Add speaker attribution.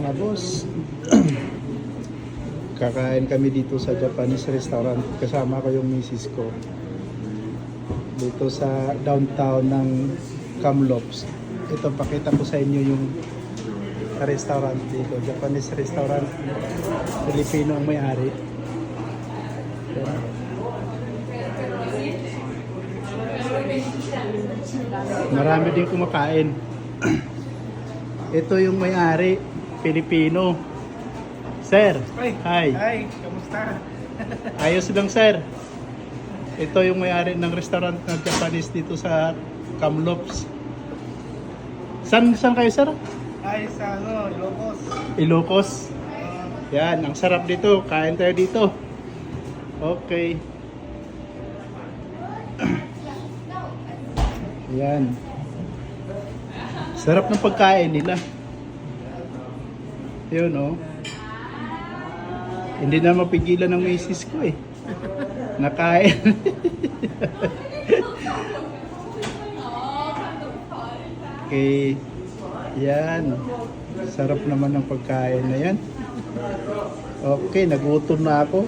Speaker 1: Mga boss, kakain kami dito sa Japanese restaurant. Kasama ko yung misis ko. Dito sa downtown ng Kamloops. Ito, pakita ko sa inyo yung restaurant dito. Japanese restaurant. Filipino ang may-ari. Yan. Marami din kumakain. Ito yung may-ari, Pilipino. Sir, hi.
Speaker 2: Hi, kamusta?
Speaker 1: Ayos lang, sir. Ito yung may-ari ng restaurant na Japanese dito sa Kamloops. Saan kayo, sir?
Speaker 2: Hi, sa Ilocos.
Speaker 1: Ilocos. Yan, ang sarap dito. Kain tayo dito. Okay. Yan. Sarap ng pagkain nila. Yun, oh. Hindi na mapigilan ng misis ko eh. Nakain. Okay. Yan. Sarap naman ng pagkain na yan. Okay, nagutom na ako.